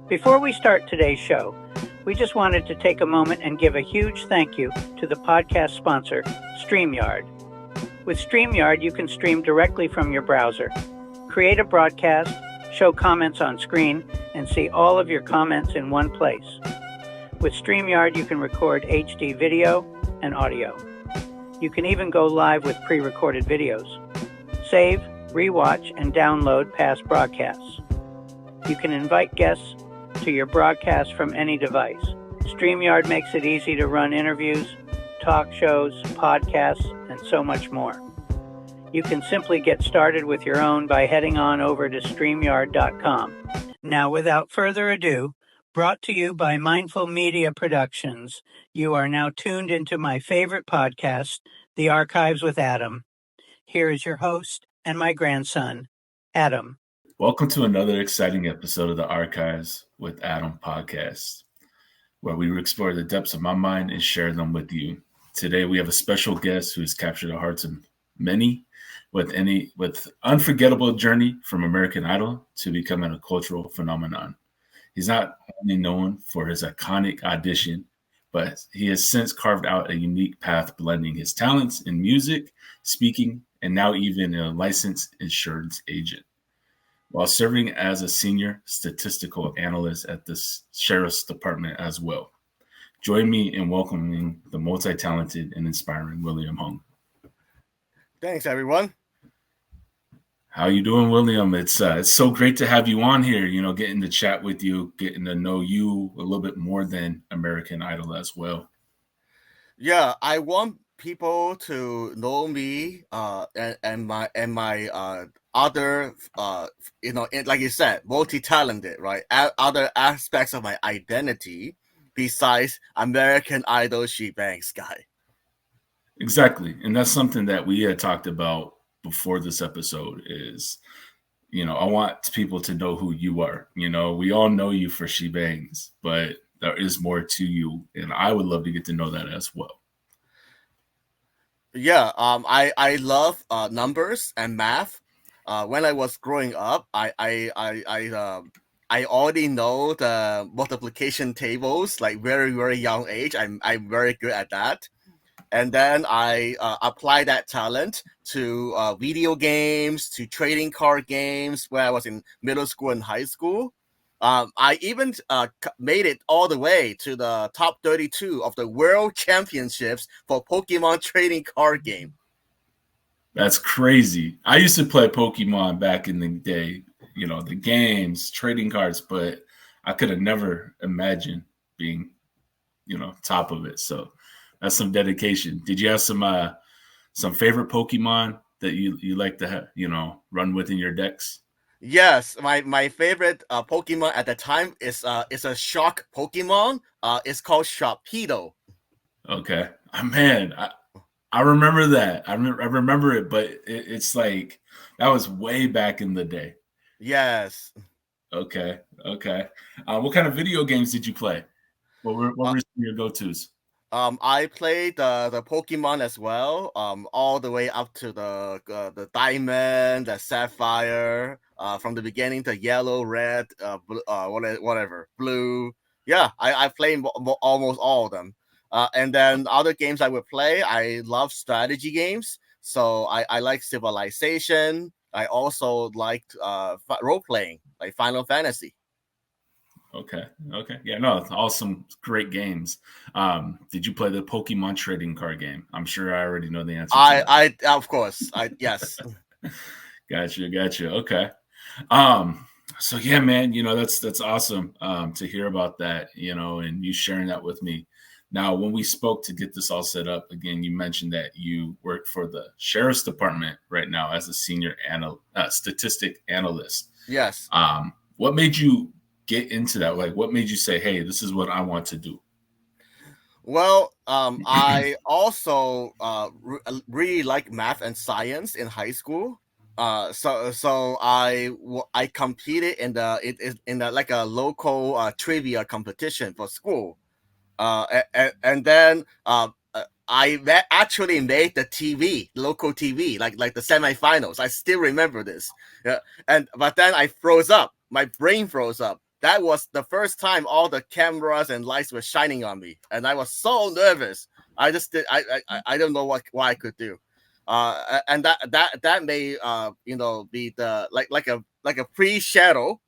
Before we start today's show, we just wanted to take a moment and give a huge thank you to the podcast sponsor, StreamYard. With StreamYard, you can stream directly from your browser, create a broadcast, show comments on screen, and see all of your comments in one place. With StreamYard, you can record HD video and audio. You can even go live with pre-recorded videos. Save, rewatch, and download past broadcasts. You can invite guests to your broadcast from any device. StreamYard makes it easy to run interviews, talk shows, podcasts, and so much more. You can simply get started with your own by heading on over to StreamYard.com. Now, without further ado, brought to you by Mindful Media Productions, you are now tuned into my favorite podcast, The Archives with Adam. Here is your host and my grandson, Adam. Welcome to another exciting episode of the Archives with Adam podcast, where we explore the depths of my mind and share them with you. Today, we have a special guest who has captured the hearts of many with unforgettable journey from American Idol to becoming a cultural phenomenon. He's not only known for his iconic audition, but he has since carved out a unique path blending his talents in music, speaking, and now even a licensed insurance agent, while serving as a senior statistical analyst at the Sheriff's Department as well. Join me in welcoming the multi-talented and inspiring William Hung. Thanks, everyone. How you doing, William? It's so great to have you on here, getting to chat with you, getting to know you a little bit more than American Idol as well. Yeah, I want people to know me and my other like you said, multi-talented, right? Other aspects of my identity besides American Idol shebangs guy. Exactly. And that's something that we had talked about before this episode is, I want people to know who you are. We all know you for shebangs, but there is more to you. And I would love to get to know that as well. Yeah, I love numbers and math. When I was growing up, I already know the multiplication tables like very, very young age. I'm very good at that. And then I apply that talent to video games, to trading card games when I was in middle school and high school. I even made it all the way to the top 32 of the world championships for Pokemon trading card game. That's crazy. I used to play Pokemon back in the day, the games, trading cards, but I could have never imagined being, top of it. So that's some dedication. Did you have some favorite Pokemon that you like to have, run with in your decks? Yes, my favorite Pokemon at the time is a shark Pokemon. It's called Sharpedo. Okay, man, I remember that. I remember it, but it's like that was way back in the day. Yes. Okay. What kind of video games did you play? What were some of your go-tos? I played the Pokemon as well. All the way up to the Diamond, the Sapphire. From the beginning, the Yellow, Red, whatever, Blue. Yeah, I played almost all of them. And then other games I would play, I love strategy games. So I like Civilization. I also liked role playing, like Final Fantasy. Okay. Yeah, no, it's awesome. Great games. Did you play the Pokemon trading card game? I'm sure I already know the answer. I of course. Yes. Gotcha. Okay. So yeah, man, that's awesome to hear about that, and you sharing that with me. Now, when we spoke to get this all set up, again, you mentioned that you work for the Sheriff's Department right now as a senior statistic analyst. Yes. What made you get into that? Like, what made you say, hey, this is what I want to do? Well, I also really like math and science in high school. So I competed in the like a local trivia competition for school. And then I actually made the local TV, like the semifinals. I still remember this. Yeah, but then I froze up. My brain froze up that was the first time all the cameras and lights were shining on me, and I was so nervous. I just did. I don't know what I could do, and that may be the like a pre-shadow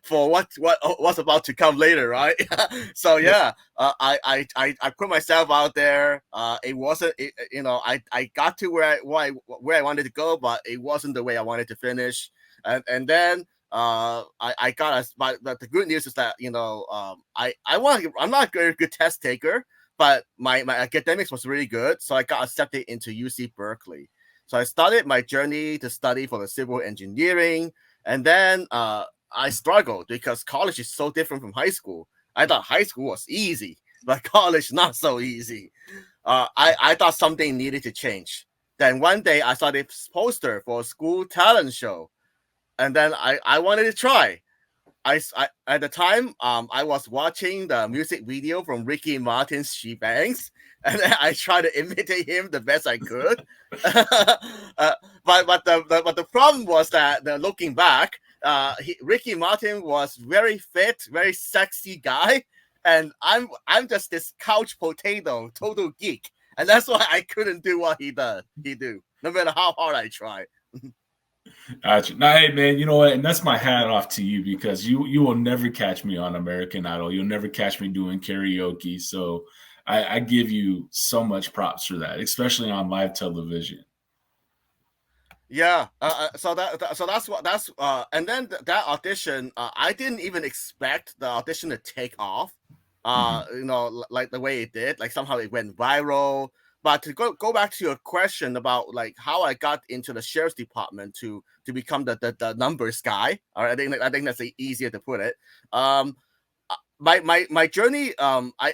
for what's about to come later, right? So yeah, I put myself out there. It wasn't, I got to where I wanted to go, but it wasn't the way I wanted to finish, and then I got us. But the good news is that I'm not a very good test taker, but my academics was really good, so I got accepted into UC Berkeley. So I started my journey to study for the civil engineering, and then I struggled because college is so different from high school. I thought high school was easy, but college not so easy. I thought something needed to change. Then one day I saw this poster for a school talent show, and then I wanted to try. I at the time I was watching the music video from Ricky Martin's She Bangs, and then I tried to imitate him the best I could. But the problem was that looking back, Ricky Martin was very fit, very sexy guy, and I'm just this couch potato, total geek, and that's why I couldn't do what he do, no matter how hard I try. Gotcha. Now, hey man, you know what? And that's my hat off to you, because you will never catch me on American Idol. You'll never catch me doing karaoke. So I give you so much props for that, especially on live television. Yeah. So that's and then that audition, I didn't even expect the audition to take off. Like the way it did, like somehow it went viral. But to go back to your question about like how I got into the sheriff's department to become the numbers guy, all right, I think that's easier to put it. My journey,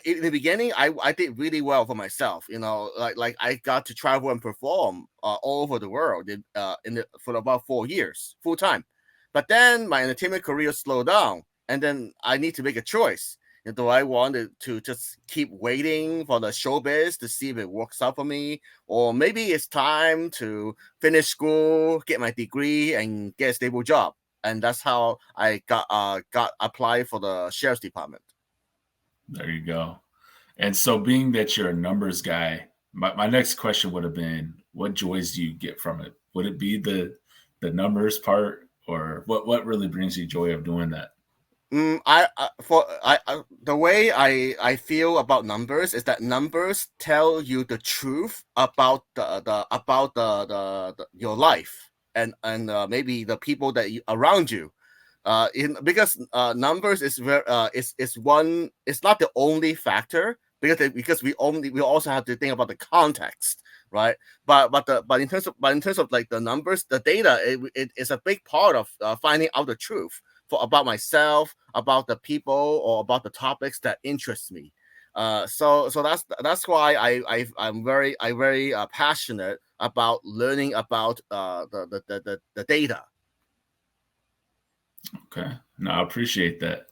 in the beginning, I did really well for myself. Like I got to travel and perform all over the world for about 4 years full time. But then my entertainment career slowed down, and then I need to make a choice. Do I want to just keep waiting for the showbiz to see if it works out for me, or maybe it's time to finish school, get my degree, and get a stable job? And that's how I got applied for the sheriff's department. There you go. And so, being that you're a numbers guy, my next question would have been, what joys do you get from it? Would it be the numbers part, or what really brings you joy of doing that? The way I feel about numbers is that numbers tell you the truth about your life and maybe the people that around you. Because numbers is one. It's not the only factor, because we also have to think about the context, right? But in terms of like the numbers, the data, it is a big part of finding out the truth about myself, about the people, or about the topics that interest me. So that's why I'm very passionate about learning about the data. Okay, no, I appreciate that.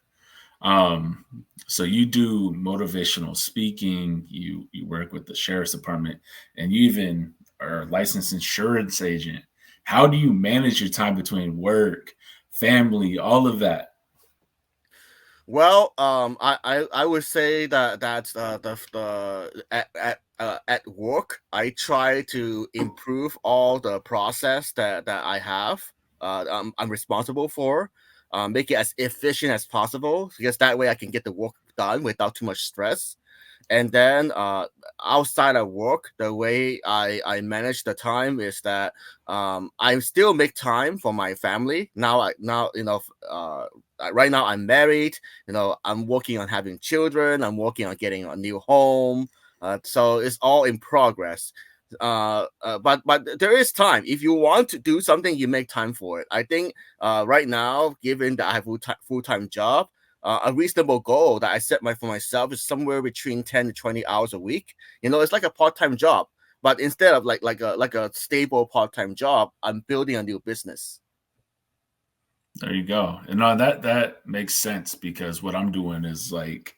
So you do motivational speaking, you work with the sheriff's department, and you even are a licensed insurance agent. How do you manage your time between work, family, all of that? Well, I would say that at work, I try to improve all the process that I have. I'm responsible for. Make it as efficient as possible, because that way I can get the work done without too much stress. And then outside of work, the way I manage the time is that I still make time for my family. Right now I'm married. I'm working on having children. I'm working on getting a new home. So it's all in progress. But there is time. If you want to do something, you make time for it. I think right now, given that I have a full-time job, a reasonable goal that I set for myself is somewhere between 10 to 20 hours a week. It's like a part-time job, but instead of like a stable part-time job, I'm building a new business. There you go. And that makes sense, because what I'm doing is like,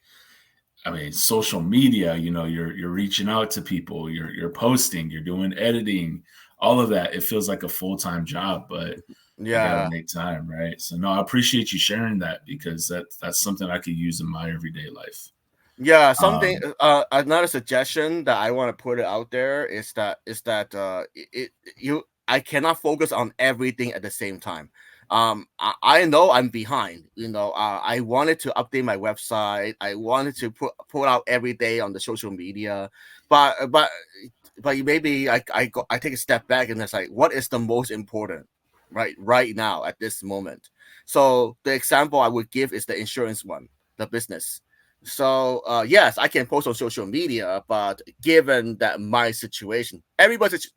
I mean, social media, you're reaching out to people, you're posting, you're doing editing, all of that. It feels like a full-time job, but I got to Yeah. make time, right? So no, I appreciate you sharing that, because that's something I could use in my everyday life. Yeah, something Um, another suggestion that I want to put it out there is that I cannot focus on everything at the same time. I know I'm behind. I wanted to update my website. I wanted to put out every day on the social media, but maybe I take a step back and it's like, what is the most important right now at this moment? So the example I would give is the insurance one, the business. So yes, I can post on social media, but given that my situation, everybody's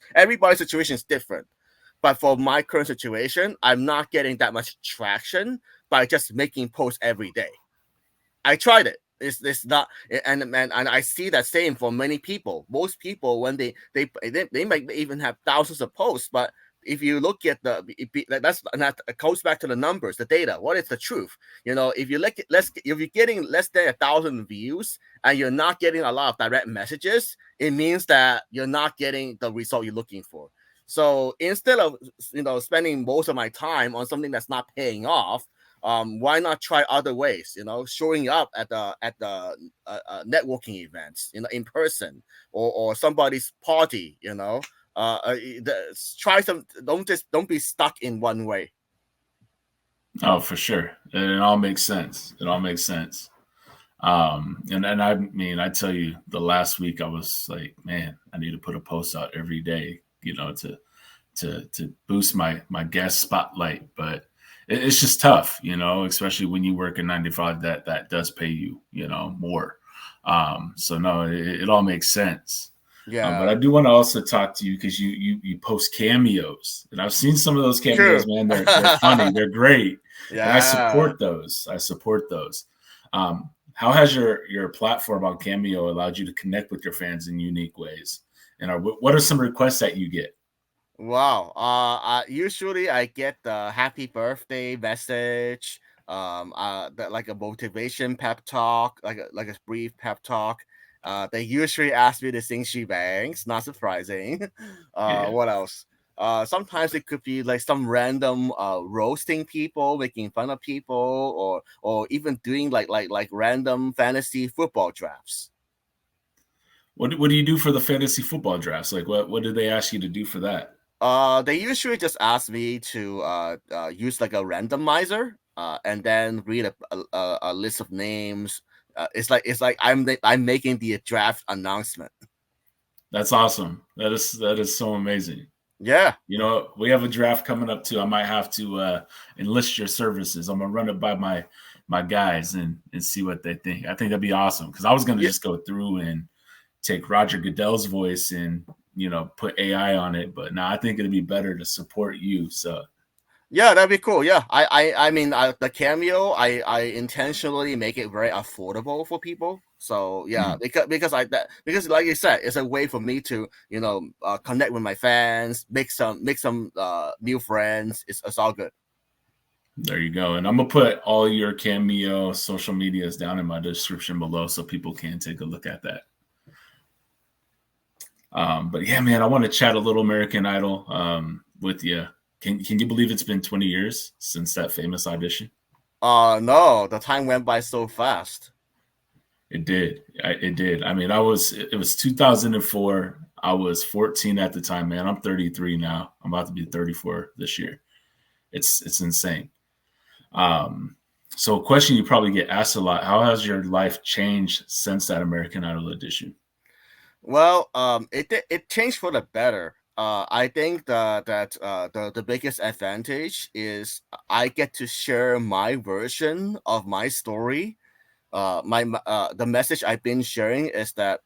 situation is different. But for my current situation, I'm not getting that much traction by just making posts every day. I tried it. It's not, and I see that same for many people. Most people, when they might even have thousands of posts, but if you look at and that goes back to the numbers, the data. What is the truth? If if you're getting less than 1,000 views and you're not getting a lot of direct messages, it means that you're not getting the result you're looking for. So instead of spending most of my time on something that's not paying off, why not try other ways? Showing up at networking events, in person, or somebody's party. Try some. Don't be stuck in one way. oh, for sure. It all makes sense. It all makes sense. And I mean, I tell you, the last week I was like, man, I need to put a post out every day, to boost my guest spotlight. But it's just tough, especially when you work in 9 to 5 that does pay you, more. So no, it all makes sense. But I Yeah, do want to also talk to you, because you post cameos, and I've seen some of those cameos, true. man. They're funny, they're great, and I Yeah. support those. How has your platform on Cameo allowed you to connect with your fans in unique ways? And what are some requests that you get? Wow. Usually I get the happy birthday message, like a motivation pep talk, like a brief pep talk. They usually ask me to sing she bangs, not surprising. Yeah. What else? Sometimes it could be like some random roasting people, making fun of people, or even doing like random fantasy football drafts. What do you do for the fantasy football drafts? Like, what do they ask you to do for that? They usually just ask me to use like a randomizer, and then read a list of names. It's like I'm making the draft announcement. That's awesome. That is so amazing. Yeah, We have a draft coming up too. I might have to enlist your services. I'm gonna run it by my guys and see what they think. I think that'd be awesome, because I was gonna yeah, just go through and take Roger Goodell's voice and put AI on it, but now I think it'd be better to support you. So yeah. That'd be cool. Yeah, I mean, the cameo. I intentionally make it very affordable for people. So yeah, mm, because like you said, it's a way for me to connect with my fans, make some new friends. It's all good. there you go. And I'm gonna put all your Cameo social medias down in my description below, so people can take a look at that. But yeah, man, I want to chat a little American Idol with you. Can you believe it's been 20 years since that famous audition? No, the time went by so fast. It did. It did. I mean, it was 2004. I was 14 at the time, man. I'm 33 now. I'm about to be 34 this year. It's insane. Um, so a question you probably get asked a lot: how has your life changed since that American Idol audition? Well, it changed for the better. I think the biggest advantage is I get to share my version of my story. The message I've been sharing is that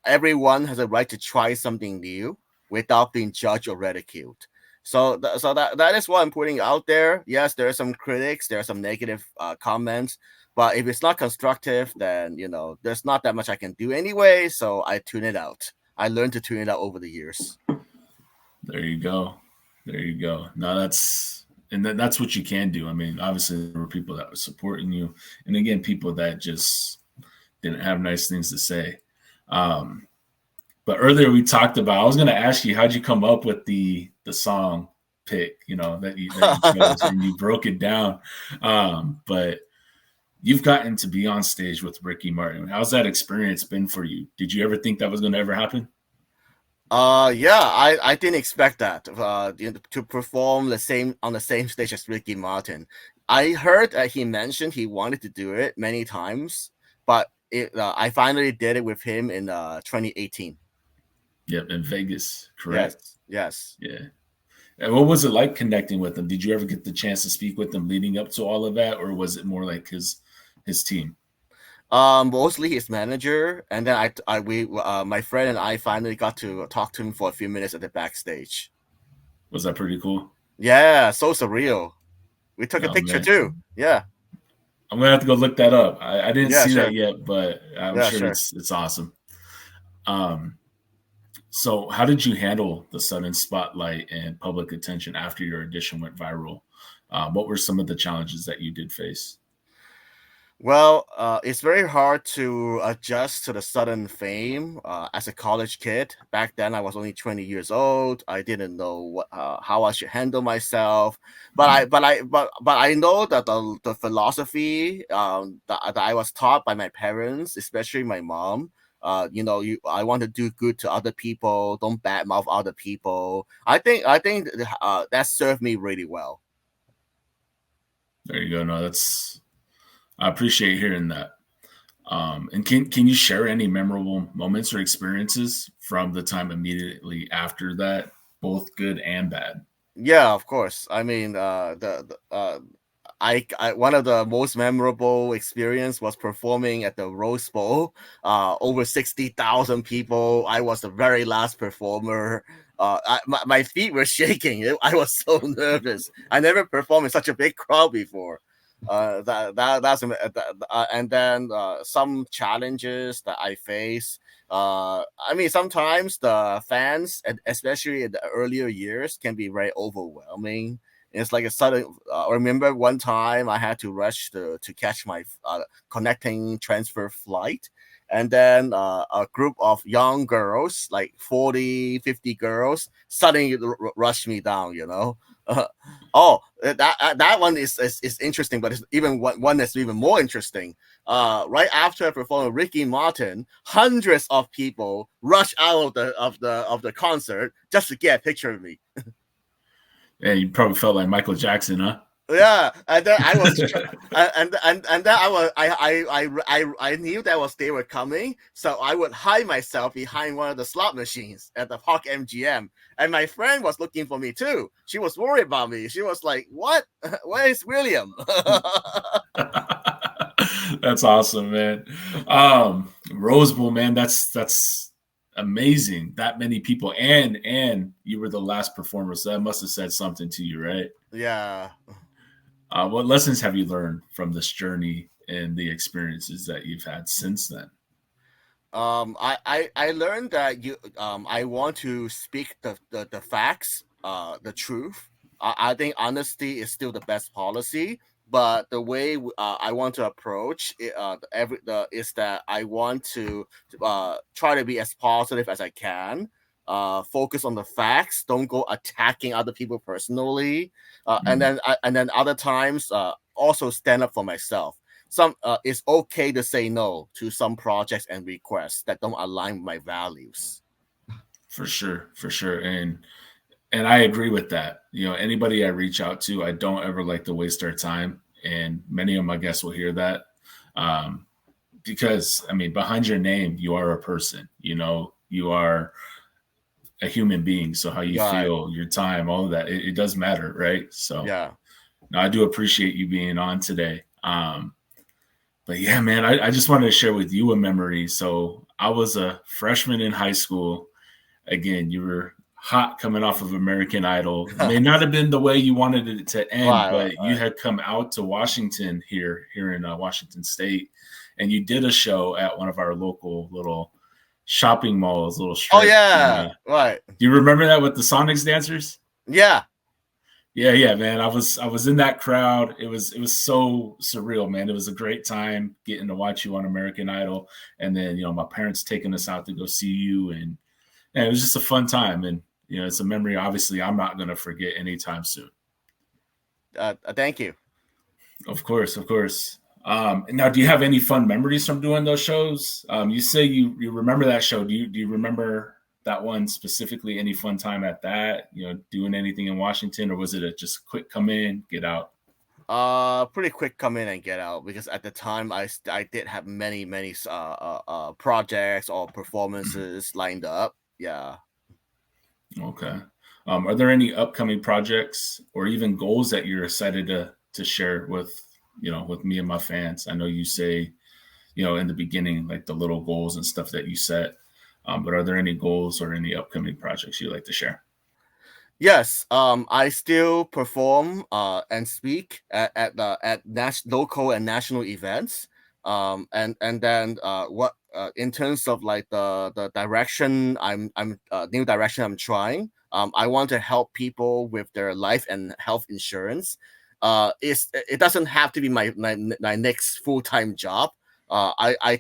everyone has a right to try something new without being judged or ridiculed. So that is what I'm putting out there. Yes, there are some critics, there are some negative comments, but if it's not constructive, then there's not that much I can do anyway. So I tune it out. I learned to tune it out over the years. There you go. There you go. Now that's what you can do. I mean, obviously there were people that were supporting you, and again, people that just didn't have nice things to say. But earlier we talked about. I was going to ask you, how'd you come up with the song pick, that you chose, and you broke it down. But you've gotten to be on stage with Ricky Martin. How's that experience been for you? Did you ever think that was going to ever happen? Yeah, I didn't expect that to perform on the same stage as Ricky Martin. I heard he mentioned he wanted to do it many times, but I finally did it with him in 2018. Yep, in Vegas, correct? Yes. Yeah. And what was it like connecting with him? Did you ever get the chance to speak with him leading up to all of that, or was it more like his team? Mostly his manager, and then my friend and I finally got to talk to him for a few minutes at the backstage. Was that pretty cool? Yeah, so surreal. We took a Oh, picture man. too. Yeah. I'm gonna have to go look that up. I didn't see Sure. that yet, but I'm sure sure. it's awesome. So how did you handle the sudden spotlight and public attention after your audition went viral? What were some of the challenges that you did face? Well, it's very hard to adjust to the sudden fame. As a college kid, back then I was only 20 years old. I didn't know how I should handle myself. But I know that the philosophy that I was taught by my parents, especially my mom. I want to do good to other people. Don't badmouth other people. I think that served me really well. There you go. No, I appreciate hearing that. And can you share any memorable moments or experiences from the time immediately after that, both good and bad? Yeah, of course. I mean, I one of the most memorable experience was performing at the Rose Bowl. Over 60,000 people. I was the very last performer. My feet were shaking. I was so nervous. I never performed in such a big crowd before. And then some challenges that I face. I mean, sometimes the fans, especially in the earlier years, can be very overwhelming. It's like a sudden. I remember one time I had to rush to catch my connecting transfer flight, and then a group of young girls, like 40, 50 girls, suddenly rushed me down. That one is interesting, but it's even one that's even more interesting. Right after I performed Ricky Martin, hundreds of people rush out of the concert just to get a picture of me. Yeah, you probably felt like Michael Jackson, huh? Yeah, and then I was, and then I knew they were coming, so I would hide myself behind one of the slot machines at the Park MGM, and my friend was looking for me too. She was worried about me. She was like, "What? Where is William?" That's awesome, man. Rose Bowl, man, that's amazing. That many people, and you were the last performer, so that must have said something to you, right? Yeah. What lessons have you learned from this journey and the experiences that you've had since then? I learned that I want to speak the facts, the truth. I think honesty is still the best policy, but the way I want to approach it, is that I want to try to be as positive as I can. Focus on the facts. Don't go attacking other people personally. And then other times, also stand up for myself. It's okay to say no to some projects and requests that don't align with my values. For sure, and I agree with that. Anybody I reach out to, I don't ever like to waste their time, and many of my guests will hear that, because I mean, behind your name, you are a person. You are a human being. So how you feel, your time, all of that, it does matter, right? So yeah, no, I do appreciate you being on today. But yeah, man, I just wanted to share with you a memory. So I was a freshman in high school. Again, you were hot coming off of American Idol. It may not have been the way you wanted it to end, but you had come out to Washington here in Washington State, and you did a show at one of our local little shopping malls, little strip. Oh yeah, right. Do you remember that with the Sonics dancers? Yeah. Yeah, man. I was in that crowd. It was so surreal, man. It was a great time getting to watch you on American Idol, and then my parents taking us out to go see you, and it was just a fun time. And You know, it's a memory obviously I'm not going to forget anytime soon. Thank you. Of course, of course. Now, do you have any fun memories from doing those shows? You say you remember that show. Do you remember that one specifically? Any fun time at that? You know, doing anything in Washington, or was it a just quick come in, get out? Pretty quick come in and get out, because at the time I did have many projects or performances lined up. Yeah. Okay. Are there any upcoming projects or even goals that you're excited to share with with me and my fans? I know you say in the beginning, like the little goals and stuff that you set. But are there any goals or any upcoming projects you'd like to share? Yes, I still perform and speak at local and national events. And then what in terms of like the direction I'm new direction I'm trying. I want to help people with their life and health insurance. It doesn't have to be my next full-time job. I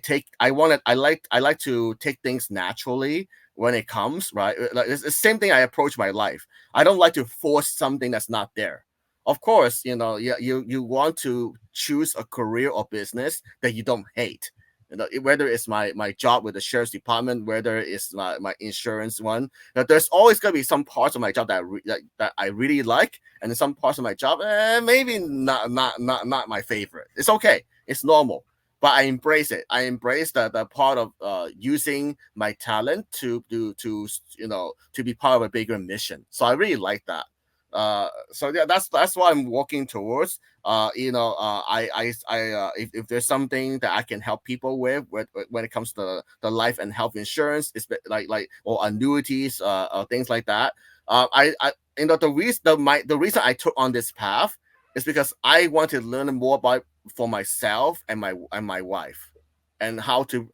like to take things naturally when it comes, right? Like it's the same thing I approach my life. I don't like to force something that's not there. Of course, you want to choose a career or business that you don't hate. Whether it's my job with the sheriff's department, whether it's my insurance one, there's always gonna be some parts of my job that I really like, and then some parts of my job maybe not my favorite. It's okay. It's normal. But I embrace it. I embrace the part of using my talent to be part of a bigger mission. So I really like that. So yeah, that's what I'm working towards. If there's something that I can help people with when it comes to the life and health insurance, it's like or annuities, or things like that. The reason I took on this path is because I want to learn more about for myself and my wife, and how to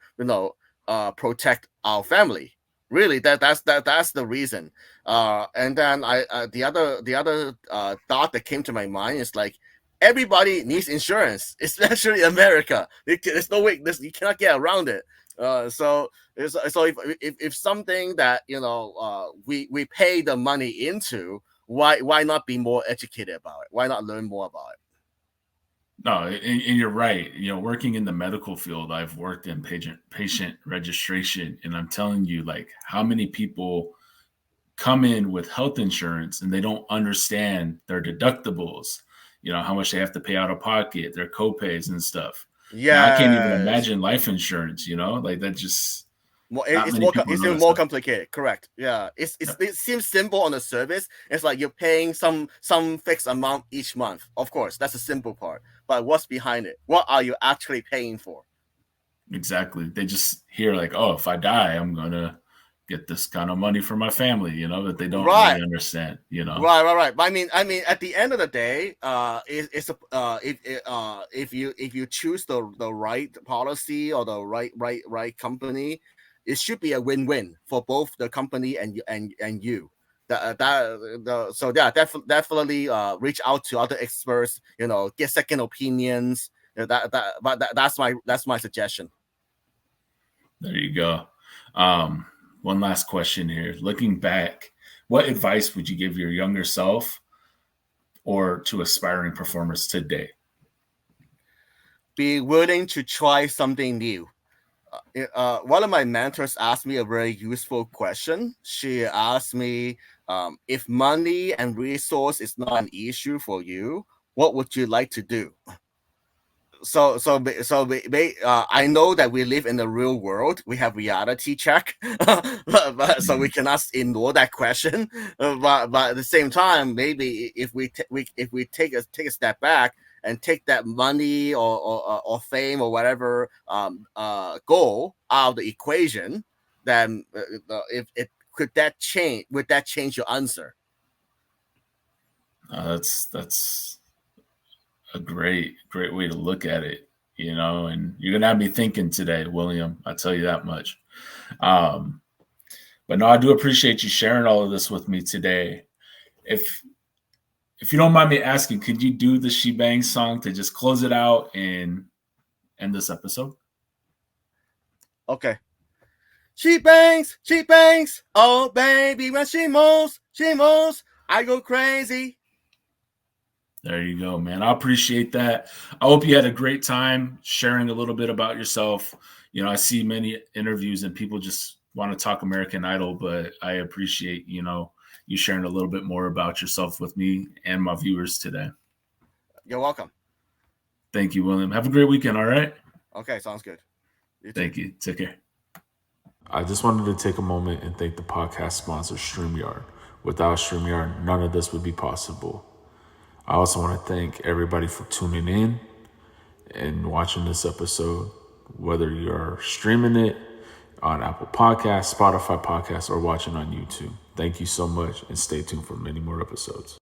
protect our family. Really, that's the reason. And then the other thought that came to my mind is like, everybody needs insurance, especially America. There's no way you cannot get around it. So if something that we pay the money into, why not be more educated about it? Why not learn more about it? No, and you're right. Working in the medical field, I've worked in patient registration, and I'm telling you, like, how many people come in with health insurance and they don't understand their deductibles, how much they have to pay out of pocket, their copays and stuff. Now, I can't even Yes. imagine life insurance, like that just It's even more complicated. Correct. Yeah. It seems simple on the surface. It's like you're paying some fixed amount each month. Of course, that's the simple part. But what's behind it? What are you actually paying for? Exactly. They just hear like, oh, if I die, I'm gonna get this kind of money for my family, that they don't really understand, Right. But I mean, at the end of the day, if you choose the right policy or the right company, it should be a win-win for both the company and you. So yeah, definitely reach out to other experts. Get second opinions. That's my suggestion. There you go. One last question here. Looking back, what advice would you give your younger self or to aspiring performers today? Be willing to try something new. One of my mentors asked me a very useful question. She asked me, if money and resource is not an issue for you, what would you like to do? I know that we live in the real world. We have reality check, so we cannot ignore that question. But at the same time, maybe if we take a step back and take that money or fame or whatever goal out of the equation, then if it would that change your answer? That's a great way to look at it, and you're gonna have me thinking today, William. I tell you that much. But no, I do appreciate you sharing all of this with me today. If you don't mind me asking, could you do the She Bang song to just close it out and end this episode? Okay. She bangs. Oh, baby, when she moves, I go crazy. There you go, man. I appreciate that. I hope you had a great time sharing a little bit about yourself. You know, I see many interviews and people just want to talk American Idol, but I appreciate, you know, you sharing a little bit more about yourself with me and my viewers today. You're welcome. Thank you, William. Have a great weekend, all right? Okay, sounds good. Thank you. Take care. I just wanted to take a moment and thank the podcast sponsor, StreamYard. Without StreamYard, none of this would be possible. I also want to thank everybody for tuning in and watching this episode, whether you're streaming it on Apple Podcasts, Spotify Podcasts, or watching on YouTube. Thank you so much, and stay tuned for many more episodes.